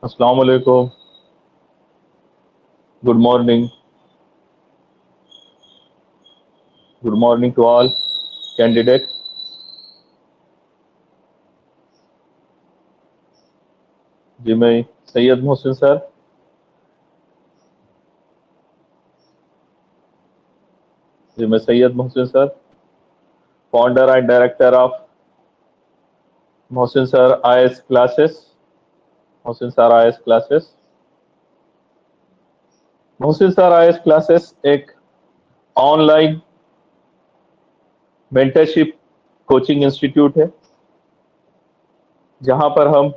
अस्सलाम वालेकुम। Good morning. Good morning to all candidates. जी मैं सैयद मोहसिन सर। जी मैं Syed Mohsin sir, founder and director of Mohsin sir IAS classes. Mohsin sir IAS classes. Mohsin sir IAS classes एक online mentorship coaching institute है, जहां पर हम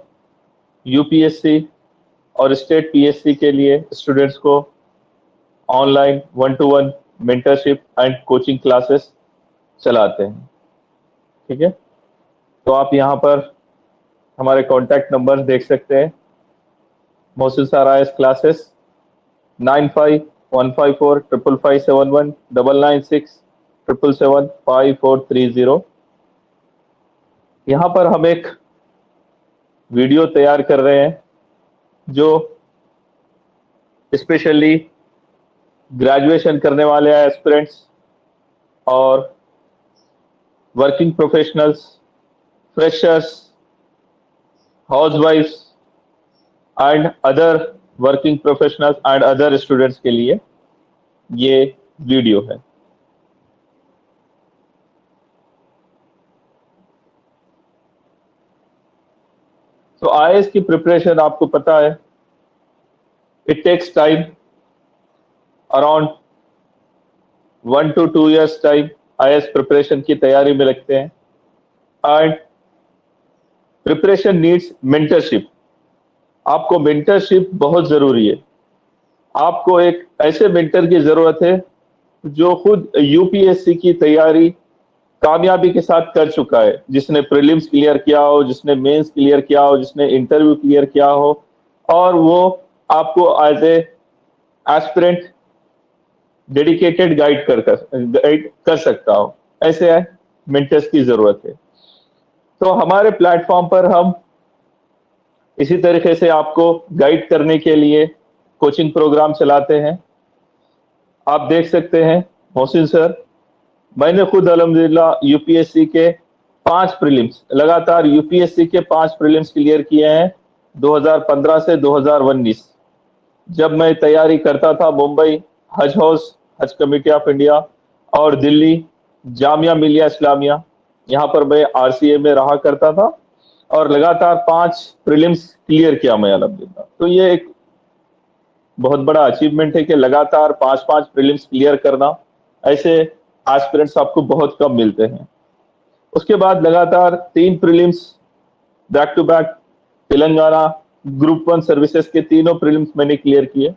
यूपीएससी और स्टेट पीएससी के लिए स्टूडेंट्स को online 1-to-1 mentorship and coaching classes चलाते हैं। ठीक है, तो आप यहाँ पर हमारे कॉन्टैक्ट नंबर देख सकते हैं। Mohsin sir IAS classes 9515455571 9967775430। यहाँ पर हम एक वीडियो तैयार कर रहे हैं जो स्पेशली ग्रेजुएशन करने वाले एस्पिरेंट्स और वर्किंग प्रोफेशनल्स, फ्रेशर्स, हाउसवाइफ्स and other working professionals and other students के लिए ये वीडियो है। तो आईएएस की प्रिपरेशन आपको पता है, it takes time, around 1 to 2 years time IAS preparation की तैयारी में लगते हैं। And preparation needs mentorship. आपको मेंटरशिप बहुत जरूरी है। आपको एक ऐसे मेंटर की जरूरत है जो खुद यूपीएससी की तैयारी कामयाबी के साथ कर चुका है, जिसने प्रीलिम्स क्लियर किया हो, जिसने मेंस क्लियर किया हो, जिसने इंटरव्यू क्लियर किया हो, और वो आपको as a aspirant dedicated guide कर सकता हो। ऐसे मेंटर्स की जरूरत है। तो हमारे प्लेटफॉर्म पर हम इसी तरीके से आपको गाइड करने के लिए कोचिंग प्रोग्राम चलाते हैं। आप देख सकते हैं मोहसिन सर, मैंने खुद अल्हम्दुलिल्लाह यूपीएससी के 5 प्रीलिम्स, लगातार यूपीएससी के 5 प्रीलिम्स क्लियर किए हैं 2015 से 2019। जब मैं तैयारी करता था मुंबई हज हाउस, हज कमेटी ऑफ इंडिया, और दिल्ली जामिया मिलिया इस्लामिया, यहाँ पर मैं आरसीए में रहा करता था और लगातार 5 प्रीलिम्स क्लियर किया मैं अल्हम्दुलिल्लाह। तो ये एक बहुत बड़ा अचीवमेंट है कि लगातार 5-5 प्रीलिम्स क्लियर करना। ऐसे एस्पिरेंट्स आपको बहुत कम मिलते हैं। उसके बाद लगातार 3 prelims back to back Telangana group 1 services के तीनों प्रीलिम्स मैंने क्लियर किए।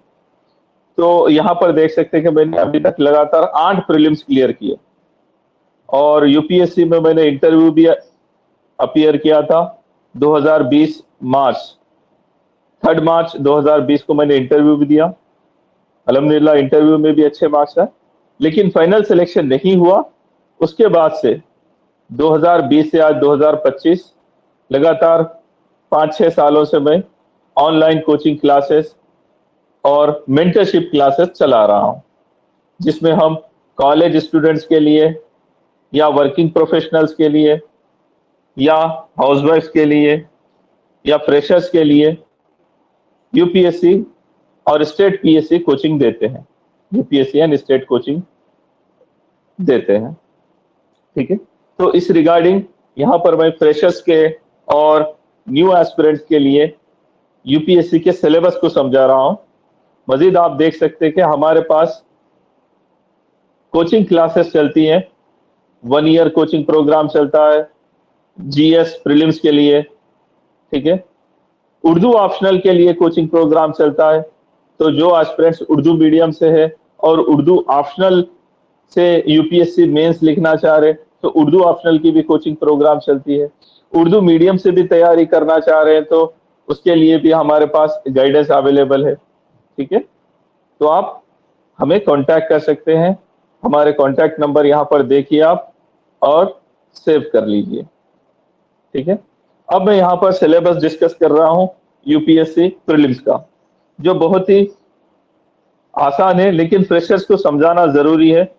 तो यहाँ पर देख सकते हैं कि मैंने अभी तक लगातार 8 प्रीलिम्स क्लियर किए, और यूपीएससी में मैंने इंटरव्यू भी अपीयर किया था 2020 मार्च, 3 मार्च 2020 को मैंने इंटरव्यू भी दिया। अल्हम्दुलिल्लाह इंटरव्यू में भी अच्छे मार्क्स है, लेकिन फाइनल सिलेक्शन नहीं हुआ। उसके बाद से 2020 से आज 2025 लगातार 5-6 सालों से मैं ऑनलाइन कोचिंग क्लासेस और मेंटरशिप क्लासेस चला रहा हूं, जिसमें हम कॉलेज स्टूडेंट्स के लिए या वर्किंग प्रोफेशनल्स के लिए या हाउसवाइफ्स के लिए या फ्रेशर्स के लिए यूपीएससी और स्टेट पीएससी कोचिंग देते हैं। यूपीएससी एंड स्टेट कोचिंग देते हैं। ठीक है, तो इस रिगार्डिंग यहाँ पर मैं फ्रेशर्स के और न्यू एस्पिरेंट्स के लिए यूपीएससी के सिलेबस को समझा रहा हूं। मजीद आप देख सकते हैं कि हमारे पास कोचिंग क्लासेस चलती हैं। 1 ईयर कोचिंग प्रोग्राम चलता है जीएस प्रीलिम्स के लिए। ठीक है, उर्दू ऑप्शनल के लिए कोचिंग प्रोग्राम चलता है। तो जो एस्पिरेंट्स उर्दू मीडियम से है और उर्दू ऑप्शनल से यूपीएससी मेंस लिखना चाह रहे, तो उर्दू ऑप्शनल की भी कोचिंग प्रोग्राम चलती है। उर्दू मीडियम से भी तैयारी करना चाह रहे हैं तो उसके लिए भी हमारे पास गाइडेंस अवेलेबल है। ठीक है, तो आप हमें कांटेक्ट कर सकते हैं। हमारे कांटेक्ट नंबर यहाँ पर देखिए आप और सेव कर लीजिए। ठीक है, अब मैं यहाँ पर सिलेबस डिस्कस कर रहा हूँ यूपीएससी प्रीलिम्स का, जो बहुत ही आसान है, लेकिन फ्रेशर्स को समझाना जरूरी है।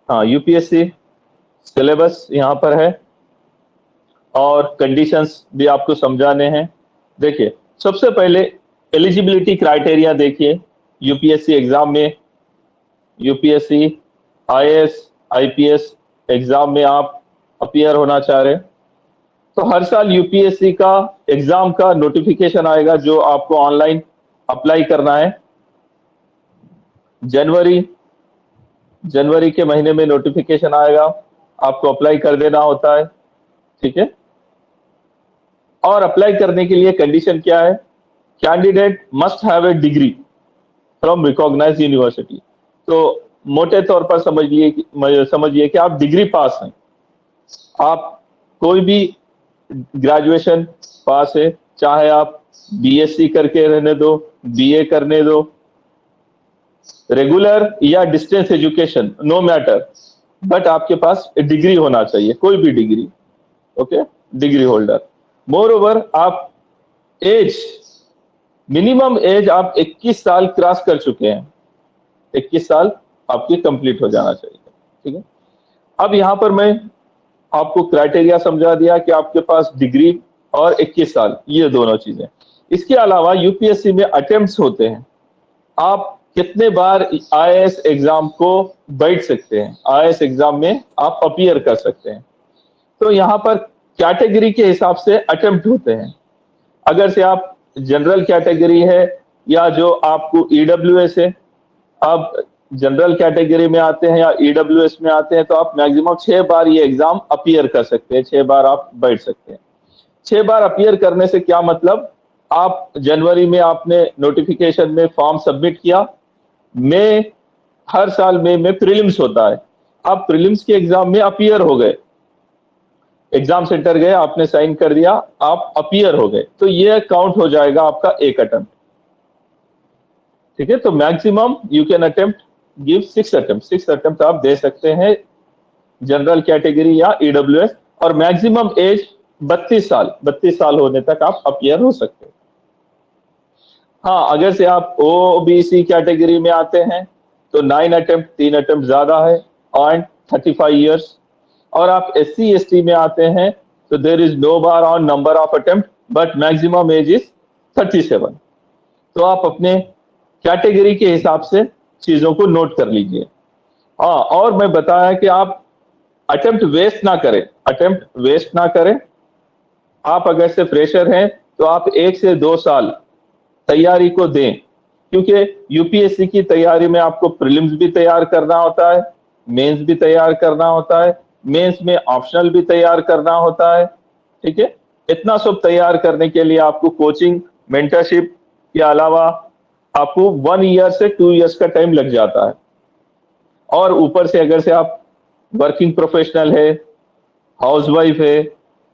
हाँ, यूपीएससी सिलेबस यहाँ पर है और कंडीशंस भी आपको समझाने हैं। देखिए, सबसे पहले एलिजिबिलिटी क्राइटेरिया देखिए। यूपीएससी एग्जाम में, यूपीएससी आईएएस आईपीएस एग्जाम में आप अपीयर होना चाह रहे हैं, तो हर साल यूपीएससी का एग्जाम का नोटिफिकेशन आएगा जो आपको ऑनलाइन अप्लाई करना है। जनवरी जनवरी के महीने में नोटिफिकेशन आएगा, आपको अप्लाई कर देना होता है। ठीक है, और अप्लाई करने के लिए कंडीशन क्या है? Candidate must have a degree from recognised university. तो मोटे तौर पर समझिए कि आप डिग्री पास हैं, आप कोई भी ग्रेजुएशन पास है, चाहे आप बीएससी करके रहने दो, बीए करने दो, रेगुलर या distance education, no matter, but आपके पास डिग्री होना चाहिए, कोई भी degree. Okay, degree holder. Moreover, आप एज, मिनिमम एज आप 21 साल क्रॉस कर चुके हैं, 21 साल आपकी कंप्लीट हो जाना चाहिए। ठीक है, अब यहां पर मैं आपको क्राइटेरिया समझा दिया कि आपके पास डिग्री और 21 साल, ये दोनों चीजें। इसके अलावा यूपीएससी में अटेम्प्ट्स होते हैं, आप कितने बार आईएएस एग्जाम को बैठ सकते हैं, आईएएस एग्जाम में आप अपीयर कर सकते हैं। तो यहाँ पर कैटेगरी के हिसाब से अटेम्प्ट होते हैं। अगर से आप जनरल कैटेगरी है या जो आपको ईडब्ल्यूएस है, आप जनरल कैटेगरी में आते हैं या ईडब्ल्यूएस में आते हैं, तो आप मैक्सिमम 6 बार ये एग्जाम अपीयर कर सकते हैं, 6 बार आप बैठ सकते हैं। 6 बार अपीयर करने से क्या मतलब? आप जनवरी में आपने नोटिफिकेशन में फॉर्म सबमिट किया, मई, हर साल मई में प्रीलिम्स होता है, आप प्रीलिम्स के एग्जाम में अपीयर हो गए, एग्जाम सेंटर गए, आपने साइन कर दिया, आप अपीयर हो गए, तो ये काउंट हो जाएगा आपका एक अटेम्प्ट। ठीक है, तो maximum you can attempt give 6 attempt, 6 attempt आप दे सकते हैं जनरल कैटेगरी या ईडब्ल्यूएस, और मैक्सिमम एज 32 साल होने तक आप अपीयर हो सकते हैं। हाँ, अगर से आप ओबीसी कैटेगरी में आते हैं तो 9 अटेम्प्ट, 3 अटेम्प्ट ज्यादा है, और 35 ईयर्स। और आप एससी एसटी में आते हैं तो there is no bar on number of attempt, but maximum age is 37। तो आप अपने कैटेगरी के हिसाब से चीजों को नोट कर लीजिए। हाँ, और मैं बताया कि आप अटेम्प्ट वेस्ट ना करें, अटेम्प्ट वेस्ट ना करें। आप अगर से फ्रेशर हैं तो आप 1 से 2 साल तैयारी को दें, क्योंकि यूपीएससी की तैयारी में आपको प्रीलिम्स भी तैयार करना होता है, मेंस भी तैयार करना होता है, मेंस में ऑप्शनल भी तैयार करना होता है। ठीक है, इतना सब तैयार करने के लिए आपको कोचिंग, मेंटरशिप के अलावा आपको 1 ईयर से 2 ईयर्स का टाइम लग जाता है। और ऊपर से अगर से आप वर्किंग प्रोफेशनल है, हाउसवाइफ है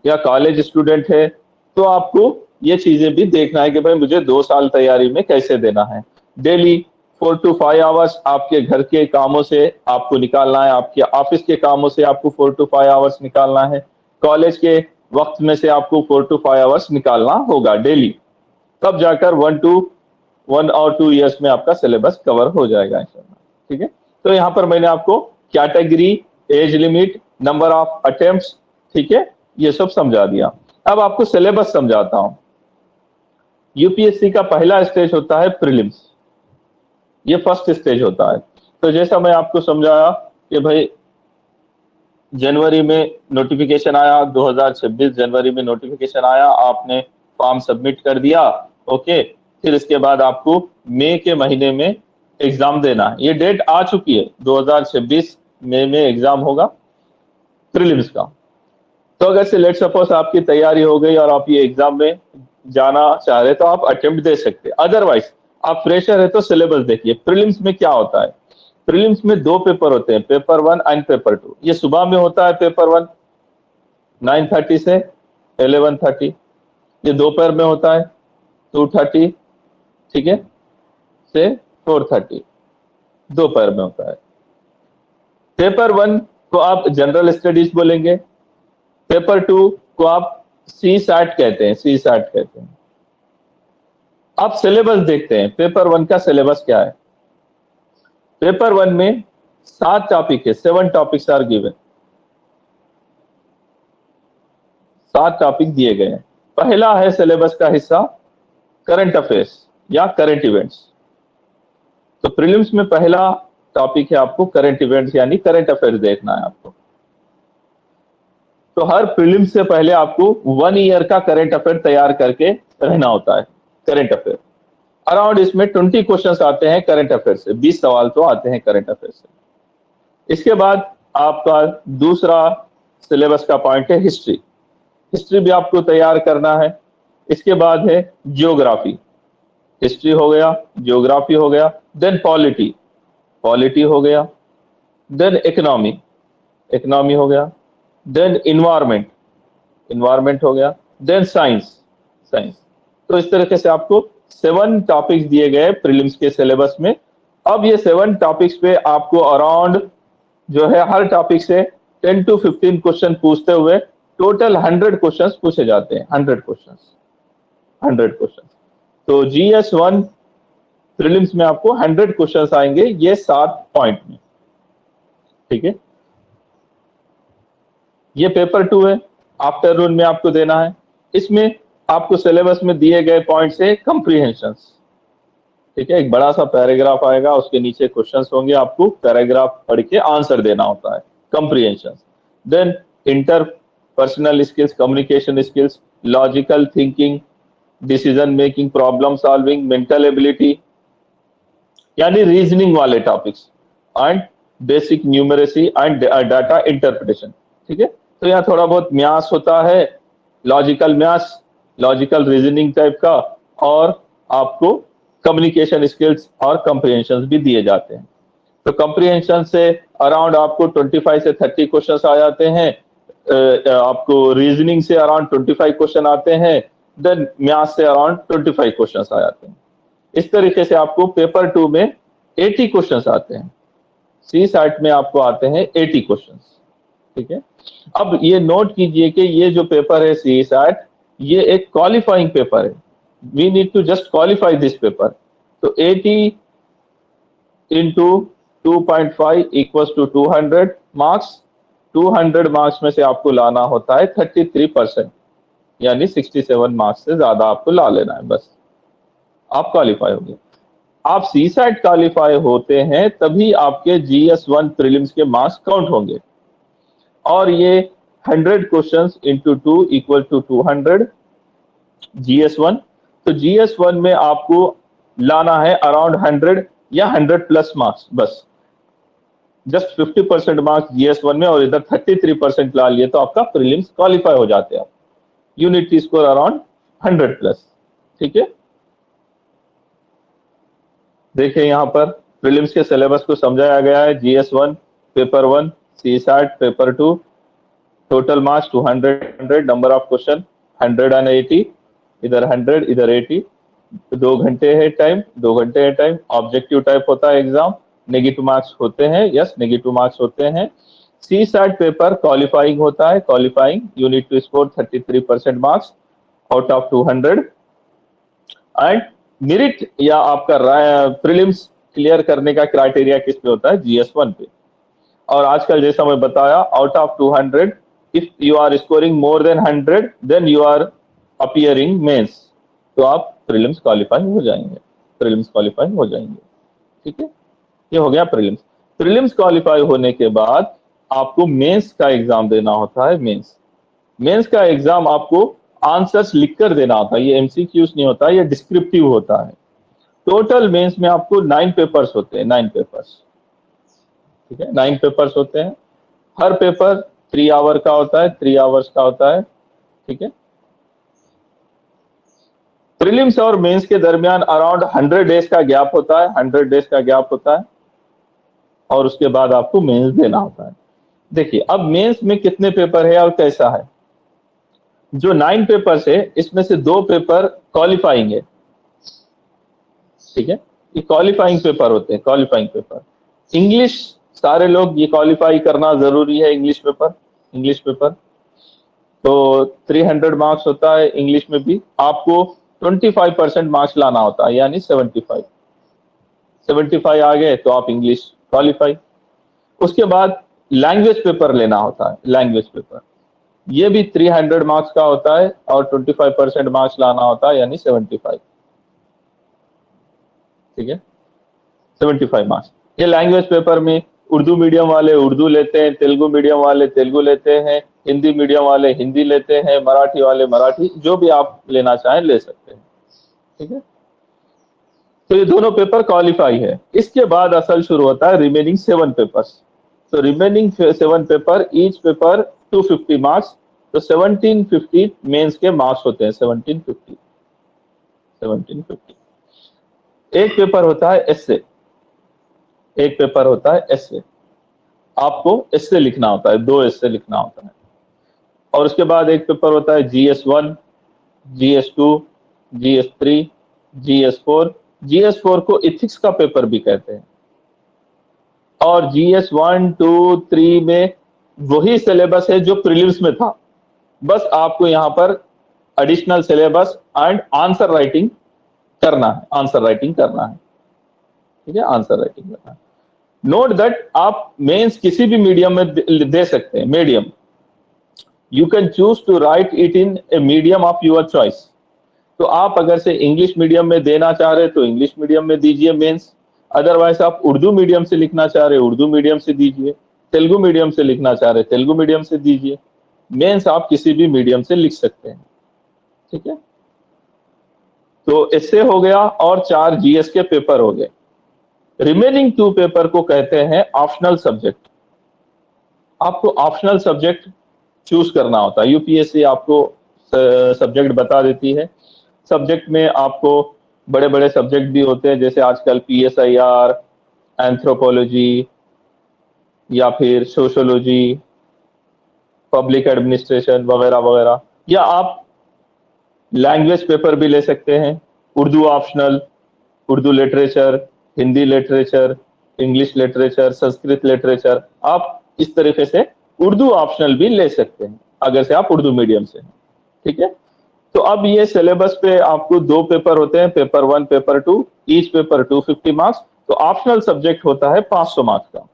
या कॉलेज स्टूडेंट है, तो आपको ये चीजें भी देखना है कि भाई मुझे 2 साल तैयारी में कैसे देना है। डेली 4 to 5 आवर्स आपके घर के कामों से आपको निकालना है, आपके ऑफिस के कामों से आपको 4 to 5 आवर्स निकालना है, कॉलेज के वक्त में से आपको 4 to 5 आवर्स निकालना होगा डेली, तब जाकर 1 और 2 ईयर्स में आपका सिलेबस कवर हो जाएगा इंशाल्लाह। ठीक है, तो यहाँ पर मैंने आपको category, age limit, number of attempts, ठीक है, ये सब समझा दिया। अब आपको सिलेबस समझाता हूं। यूपीएससी का पहला स्टेज होता है प्रीलिम्स, ये फर्स्ट स्टेज होता है। तो जैसा मैं आपको समझाया कि भाई जनवरी में नोटिफिकेशन आया, 2026 जनवरी में नोटिफिकेशन आया, आपने फॉर्म सबमिट कर दिया। ओके, फिर इसके बाद आपको मई के महीने में एग्जाम देना है, ये डेट आ चुकी है, 2026 मई में एग्जाम होगा प्रीलिम्स का। तो अगर से लेट सपोज आपकी तैयारी हो गई और आप ये एग्जाम में जाना चाह रहे तो आप अटेम्प्ट दे सकते हैं। अदरवाइज आप फ्रेशर है तो सिलेबस देखिए। प्रीलिम्स में क्या होता है? प्रीलिम्स में 2 पेपर होते हैं, पेपर 1 एंड पेपर 2। ये सुबह में होता है पेपर 1, 9:30 से 11:30, ये दोपहर में होता है 2:30, ठीक है, से 4:30, दोपहर में होता है। पेपर 1 को आप जनरल स्टडीज बोलेंगे, पेपर 2 को आप सी सैट कहते हैं, सी सैट कहते हैं। आप सिलेबस देखते हैं, पेपर 1 का सिलेबस क्या है। पेपर 1 में 7 टॉपिक है, 7 टॉपिक्स आर गिवन, 7 टॉपिक दिए गए हैं। पहला है सिलेबस का हिस्सा करंट अफेयर्स या करंट इवेंट्स। तो प्रीलिम्स में पहला टॉपिक है आपको करंट इवेंट्स यानी करंट अफेयर्स देखना है आपको। तो हर प्रीलिम्स से पहले आपको 1 ईयर का करंट अफेयर तैयार करके रहना होता है। करंट अफेयर अराउंड इसमें 20 क्वेश्चंस आते हैं करंट अफेयर से, 20 सवाल तो आते हैं करंट अफेयर से। इसके बाद आपका दूसरा सिलेबस का पॉइंट है हिस्ट्री। हिस्ट्री भी आपको तैयार करना है। इसके बाद है जियोग्राफी, हिस्ट्री हो गया, जियोग्राफी हो गया, देन पॉलिटी, पॉलिटी हो गया, देन इकोनॉमी, इकोनॉमी हो गया, देन इन्वायरमेंट, इन्वायरमेंट हो गया, देन साइंस, साइंस। तो इस तरीके से आपको 7 टॉपिक्स दिए गए प्रीलिम्स के सिलेबस में। अब ये 7 टॉपिक्स पे आपको अराउंड जो है हर टॉपिक से 10 to 15 क्वेश्चन पूछते हुए टोटल 100 क्वेश्चंस पूछे जाते हैं। 100 क्वेश्चंस, 100 क्वेश्चंस। तो GS1 प्रीलिम्स में आपको 100 क्वेश्चंस आएंगे ये 7 पॉइंट में, ठीक है। ये पेपर 2 है, आफ्टरनून में आपको देना है। इसमें आपको सिलेबस में दिए गए पॉइंट्स है कंप्रीहेंशंस, ठीक है। एक बड़ा सा पैराग्राफ आएगा, उसके नीचे क्वेश्चंस होंगे, आपको पैराग्राफ पढ़ के आंसर देना होता है, comprehensions. Then interpersonal skills, communication skills, logical thinking, decision making, problem solving, mental ability यानी रीजनिंग वाले topics, and basic numeracy and data interpretation, ठीक है। तो यहाँ थोड़ा बहुत म्यास होता है, logical maths, logical reasoning type का, और आपको कम्युनिकेशन स्किल्स और कंप्रीहेंशन भी दिए जाते हैं। तो कंप्रीहेंशन से अराउंड आपको 25 से 30 क्वेश्चन आ जाते हैं, आपको रीजनिंग से अराउंड 25 क्वेश्चन आते हैं, देन म्यास से अराउंड 25 क्वेश्चन आ जाते हैं। इस तरीके से आपको पेपर 2 में 80 क्वेश्चंस आते हैं, सी सैट में आपको आते हैं 80 क्वेश्चंस, ठीक है। अब ये नोट कीजिए कि ये जो पेपर है सी सैट, ये एक क्वालिफाइंग पेपर है। We need to just qualify this paper. तो 80 into 2.5 equals to 200 marks. 200 marks में से आपको लाना होता है 33%, यानी 67 मार्क्स से ज्यादा आपको ला लेना है, बस आप क्वालिफाई होंगे। आप सी सैट क्वालिफाई होते हैं तभी आपके GS1 प्रीलिम्स के मार्क्स काउंट होंगे। और ये 100 questions into 2 equal to 200 GS1। तो GS1 में आपको लाना है अराउंड 100 या 100 प्लस मार्क्स, बस जस्ट 50% मार्क्स GS1 में, और इधर 33% ला लिए तो आपका प्रीलिम्स क्वालिफाई हो जाते हैं। यूनिट की स्कोर अराउंड 100 प्लस, ठीक है। देखिए यहाँ पर प्रीलिम्स के सिलेबस को समझाया गया है। GS1 paper 1, C SAT paper 2, total marks 200, number of question 180, इधर 100 इधर 80। 2 घंटे है टाइम, 2 घंटे है टाइम। ऑब्जेक्टिव टाइप होता है एग्जाम, नेगेटिव मार्क्स होते हैं, यस नेगेटिव मार्क्स होते हैं। सी सैट पेपर क्वालिफाइंग होता है, qualifying unit to score 33% marks out of 200। And merit या आपका प्रीलिम्स क्लियर करने का क्राइटेरिया किस पे होता है? GS1 पे। और आजकल जैसा मैं बताया, out of 200 if you are scoring more than 100 then you are appearing mains, तो आप प्रीलिम्स क्वालिफाइंग हो जाएंगे, प्रीलिम्स क्वालिफाइंग हो जाएंगे, ठीक है। ये हो गया प्रीलिम्स। प्रीलिम्स क्वालिफाई होने के बाद आपको मेंस का एग्जाम देना होता है। मेंस, मेंस का एग्जाम आपको आंसर्स लिखकर देना होता है, ये एमसीक्यूज नहीं होता, ये डिस्क्रिप्टिव होता है। टोटल मेंस में आपको 9 पेपर्स होते हैं, 9 पेपर्स, ठीक है, 9 पेपर्स होते हैं। हर पेपर 3 आवर का होता है, 3 आवर्स का होता है, ठीक है। प्रीलिम्स और मेंस के दरमियान अराउंड 100 डेज का गैप होता है, 100 डेज का गैप होता है, और उसके बाद आपको मेंस देना होता है। देखिए अब मेंस में कितने पेपर है और कैसा है। जो 9 पेपर्स है इसमें से 2 पेपर क्वालिफाइंग है, ठीक है, ये क्वालिफाइंग पेपर होते हैं, क्वालिफाइंग पेपर। इंग्लिश सारे लोग ये क्वालिफाई करना जरूरी है, इंग्लिश पेपर, इंग्लिश पेपर। तो 300 मार्क्स होता है इंग्लिश में भी, आपको 25% मार्क्स लाना होता है, यानी 75 आ गए तो आप इंग्लिश क्वालिफाई। उसके बाद लैंग्वेज पेपर लेना होता है, लैंग्वेज पेपर, ये भी 300 मार्क्स का होता है और 25% मार्क्स लाना होता है, यानी 75, ठीक है, 75 मार्क्स। ये लैंग्वेज पेपर में उर्दू मीडियम वाले उर्दू लेते हैं, तेलुगु मीडियम वाले तेलुगु लेते हैं, हिंदी मीडियम वाले हिंदी लेते हैं, मराठी वाले मराठी, जो भी आप लेना चाहें ले सकते हैं, ठीक है। तो ये दोनों पेपर क्वालिफाई है। इसके बाद असल शुरू होता है रिमेनिंग 7 पेपर्स। तो remaining 7 paper, each paper 250 marks, तो 1750 मेंस के मार्क्स होते हैं, 1750, 1750। एक पेपर होता है एस्से, एक पेपर होता है एस्से, आपको एस्से लिखना होता है, 2 एस्से लिखना होता है। और उसके बाद एक पेपर होता है GS1, GS2, GS3, GS4। GS4 को इथिक्स का पेपर भी कहते हैं। और GS1, 2, 3 में वही सिलेबस है जो प्रीलिम्स में था, बस आपको यहाँ पर additional syllabus and answer writing करना है, आंसर राइटिंग करना है, ठीक है, आंसर राइटिंग करना है। नोट दैट आप मेंस किसी भी मीडियम में दे सकते हैं, medium, you can choose to write it in a medium of your choice. तो आप अगर से इंग्लिश मीडियम में देना चाह रहे तो इंग्लिश मीडियम में दीजिए मेंस, अदरवाइज आप उर्दू मीडियम से लिखना चाह रहे उर्दू मीडियम से दीजिए, तेलुगु मीडियम से लिखना चाह रहे तेलुगु मीडियम से दीजिए, मेंस आप किसी भी मीडियम से लिख सकते हैं, ठीक है। तो इससे हो गया, और 4 जीएस के पेपर हो गए। रिमेनिंग 2 पेपर को कहते हैं ऑप्शनल सब्जेक्ट। आपको ऑप्शनल सब्जेक्ट चूज करना होता है, यूपीएससी आपको सब्जेक्ट बता देती है। सब्जेक्ट में आपको बड़े बड़े सब्जेक्ट भी होते हैं, जैसे आजकल PSIR, एंथ्रोपोलॉजी, या फिर सोशोलॉजी, पब्लिक एडमिनिस्ट्रेशन वगैरह वगैरह। या आप लैंग्वेज पेपर भी ले सकते हैं, Urdu optional, Urdu literature, Hindi literature, English literature, Sanskrit literature, आप इस तरीके से उर्दू ऑप्शनल भी ले सकते हैं अगर से आप उर्दू मीडियम से हैं, ठीक है। तो अब ये सिलेबस पे आपको 2 पेपर होते हैं, paper 1, paper 2, each paper 250 marks. तो ऑप्शनल सब्जेक्ट होता है 500 मार्क्स का।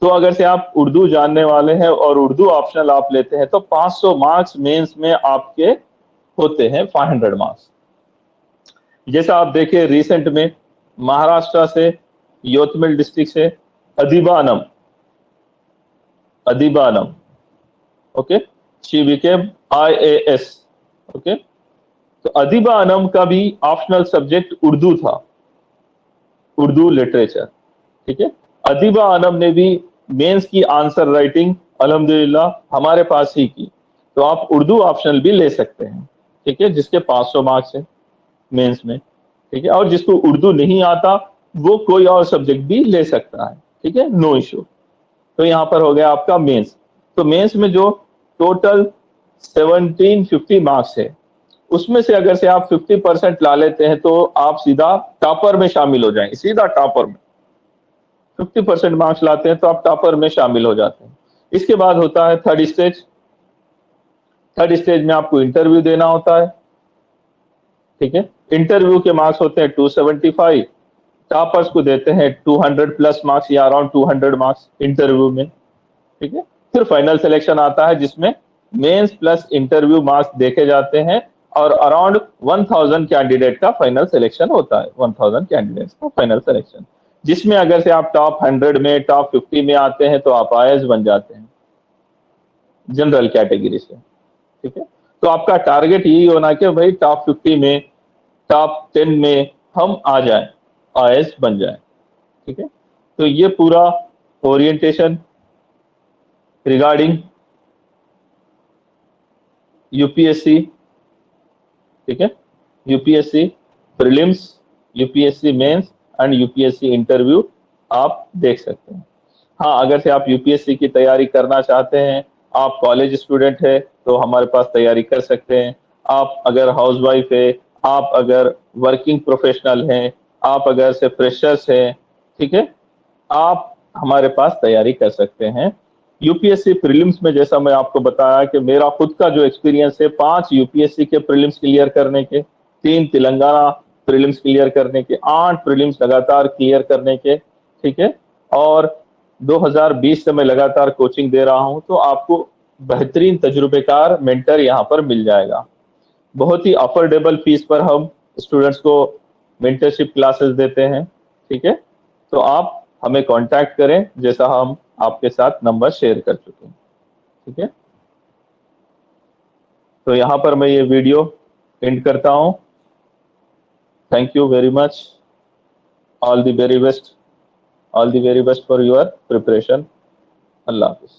तो अगर से आप उर्दू जानने वाले हैं और उर्दू ऑप्शनल आप लेते हैं तो 500 मार्क्स मेंस में आपके होते हैं 500 मार्क्स। जैसा आप देखें रिसेंट में महाराष्ट्र से, योतमिल डिस्ट्रिक्ट से Adiba Anam, Adiba Anam, okay, she became IAS, okay. तो अदीबा अनम का भी ऑप्शनल सब्जेक्ट उर्दू था, उर्दू लिटरेचर, ठीक है। अदीबा अनम ने भी मेंस की आंसर राइटिंग अल्हम्दुलिल्लाह हमारे पास ही की। तो आप उर्दू ऑप्शनल भी ले सकते हैं, ठीक है, जिसके 500 मार्क्स है मेंस में, ठीक है। और जिसको उर्दू नहीं आता वो कोई और सब्जेक्ट भी ले सकता है, ठीक है, नो इश्यू। तो यहाँ पर हो गया आपका मेंस। तो मेंस में जो टोटल 1750 मार्क्स है, उसमें से अगर से आप 50% ला लेते हैं तो आप सीधा टॉपर में शामिल हो जाएंगे, सीधा टॉपर में। 50% मार्क्स लाते हैं तो आप टॉपर में शामिल हो जाते हैं। इसके बाद होता है थर्ड स्टेज। थर्ड स्टेज में आपको इंटरव्यू देना होता है, ठीक है। इंटरव्यू के मार्क्स होते हैं 275, टॉपर्स को देते हैं 200 प्लस मार्क्स या अराउंड 200 मार्क्स इंटरव्यू में, ठीक है। फिर फाइनल सिलेक्शन आता है जिसमें मेंस प्लस इंटरव्यू मार्क्स देखे जाते हैं और अराउंड 1000 कैंडिडेट का फाइनल सिलेक्शन होता है, 1000 कैंडिडेट्स का फाइनल सिलेक्शन, जिसमें अगर से आप टॉप 100 में, टॉप 50 में आते हैं तो आप IAS बन जाते हैं जनरल कैटेगरी से, ठीक है। तो आपका टारगेट यही होना कि भाई टॉप 50 में, टॉप 10 में हम आ जाएं, IAS बन जाएं, ठीक है। तो ये पूरा ओरिएंटेशन रिगार्डिंग यूपीएससी, ठीक है, UPSC prelims, UPSC mains and UPSC interview आप देख सकते हैं। हाँ, अगर से आप यूपीएससी की तैयारी करना चाहते हैं आप कॉलेज स्टूडेंट है तो हमारे पास तैयारी कर सकते हैं। आप अगर हाउसवाइफ है, आप अगर वर्किंग प्रोफेशनल हैं, आप अगर से फ्रेशर्स हैं, ठीक है, आप हमारे पास तैयारी कर सकते हैं। यूपीएससी प्रीलिम्स में जैसा मैं आपको बताया कि मेरा खुद का जो एक्सपीरियंस है 5 यूपीएससी के प्रीलिम्स क्लियर करने के, 3 तेलंगाना प्रीलिम्स क्लियर करने के, 8 प्रीलिम्स लगातार क्लियर करने के, ठीक है, और 2020 से मैं लगातार कोचिंग दे रहा हूं, तो आपको बेहतरीन तजुर्बेकार मेंटर यहाँ पर मिल जाएगा। बहुत ही अफोर्डेबल फीस पर हम स्टूडेंट्स को मेंटरशिप क्लासेस देते हैं, ठीक है। तो आप हमें कांटेक्ट करें, जैसा हम आपके साथ नंबर शेयर कर चुके हैं, ठीक है। तो यहाँ पर मैं ये वीडियो एंड करता हूँ। Thank you very much. All the very best, all the very best for your preparation. Allah Hafiz.